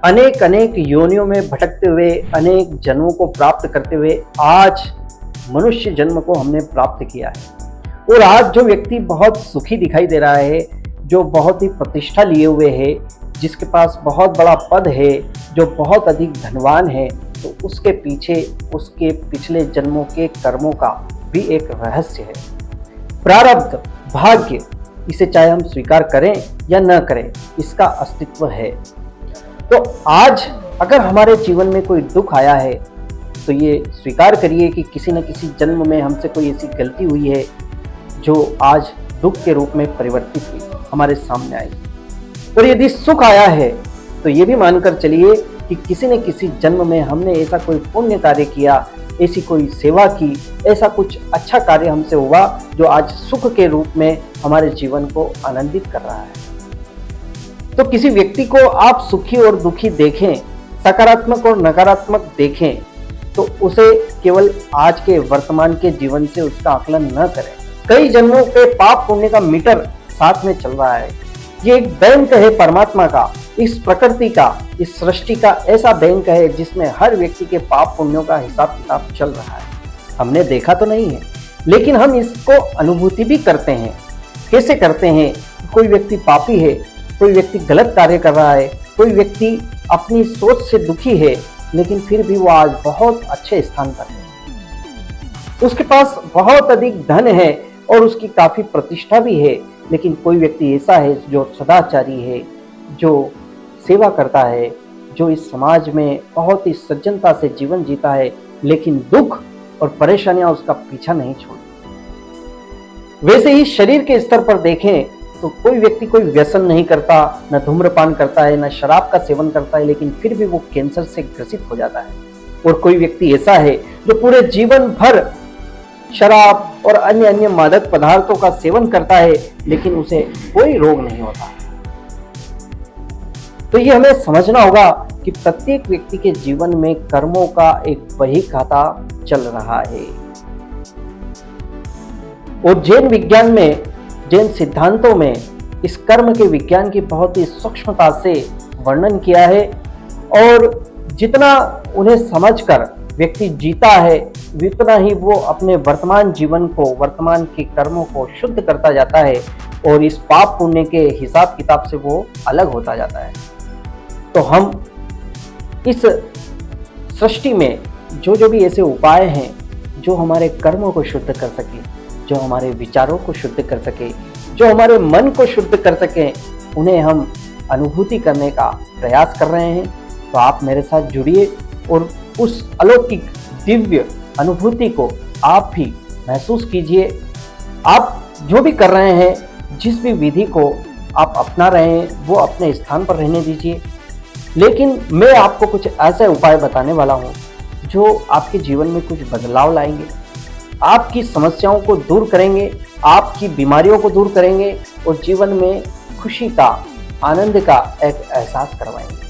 अनेक अनेक योनियों में भटकते हुए, अनेक जन्मों को प्राप्त करते हुए आज मनुष्य जन्म को हमने प्राप्त किया है। और आज जो व्यक्ति बहुत सुखी दिखाई दे रहा है, जो बहुत ही प्रतिष्ठा लिए हुए है, जिसके पास बहुत बड़ा पद है, जो बहुत अधिक धनवान है, तो उसके पीछे उसके पिछले जन्मों के कर्मों का भी एक रहस्य है। प्रारब्ध, भाग्य, इसे चाहे हम स्वीकार करें या न करें, इसका अस्तित्व है। तो आज अगर हमारे जीवन में कोई दुख आया है तो ये स्वीकार करिए कि किसी न किसी जन्म में हमसे कोई ऐसी गलती हुई है जो आज दुख के रूप में परिवर्तित हुई, हमारे सामने आई। और यदि सुख आया है तो ये भी मानकर चलिए कि किसी न किसी जन्म में हमने ऐसा कोई पुण्य कार्य किया, ऐसी कोई सेवा की, ऐसा कुछ अच्छा कार्य हमसे हुआ जो आज सुख के रूप में हमारे जीवन को आनंदित कर रहा है। तो किसी व्यक्ति को आप सुखी और दुखी देखें, सकारात्मक और नकारात्मक देखें, तो उसे केवल आज के वर्तमान के जीवन से उसका आकलन न करें। कई जन्मों के पाप पुण्य का मीटर साथ में चल रहा है। ये एक बैंक है परमात्मा का, इस प्रकृति का, इस सृष्टि का ऐसा बैंक है जिसमें हर व्यक्ति के पाप पुण्यों का हिसाब किताब चल रहा है। हमने देखा तो नहीं है, लेकिन हम इसको अनुभूति भी करते हैं। कैसे करते हैं? कोई व्यक्ति पापी है, कोई व्यक्ति गलत कार्य कर रहा है, कोई व्यक्ति अपनी सोच से दुखी है, लेकिन फिर भी वो आज बहुत अच्छे स्थान पर है। उसके पास बहुत अधिक धन है और उसकी काफी प्रतिष्ठा भी है, लेकिन कोई व्यक्ति ऐसा है जो सदाचारी है, जो सेवा करता है, जो इस समाज में बहुत ही सज्जनता से जीवन जीता है, लेकिन दुख और परेशानियां उसका पीछा नहीं छोड़ती। वैसे ही शरीर के स्तर पर देखें तो कोई व्यक्ति कोई व्यसन नहीं करता, न धूम्रपान करता है, न शराब का सेवन करता है, लेकिन फिर भी वो कैंसर से ग्रसित हो जाता है। और कोई व्यक्ति ऐसा है जो पूरे जीवन भर शराब और अन्य अन्य मादक पदार्थों का सेवन करता है, लेकिन उसे कोई रोग नहीं होता। तो ये हमें समझना होगा कि प्रत्येक व्यक्ति के जीवन में कर्मों का एक बही खाता चल रहा है। और जैन विज्ञान में, जैन सिद्धांतों में इस कर्म के विज्ञान की बहुत ही सूक्ष्मता से वर्णन किया है। और जितना उन्हें समझकर व्यक्ति जीता है, उतना ही वो अपने वर्तमान जीवन को, वर्तमान के कर्मों को शुद्ध करता जाता है और इस पाप पुण्य के हिसाब किताब से वो अलग होता जाता है। तो हम इस सृष्टि में जो भी ऐसे उपाय हैं जो हमारे कर्मों को शुद्ध कर सके, जो हमारे विचारों को शुद्ध कर सके, जो हमारे मन को शुद्ध कर सके, उन्हें हम अनुभूति करने का प्रयास कर रहे हैं। तो आप मेरे साथ जुड़िए और उस अलौकिक दिव्य अनुभूति को आप भी महसूस कीजिए। आप जो भी कर रहे हैं, जिस भी विधि को आप अपना रहे हैं, वो अपने स्थान पर रहने दीजिए। लेकिन मैं आपको कुछ ऐसे उपाय बताने वाला हूँ जो आपके जीवन में कुछ बदलाव लाएंगे, आपकी समस्याओं को दूर करेंगे, आपकी बीमारियों को दूर करेंगे और जीवन में खुशी का, आनंद का एक एहसास करवाएंगे।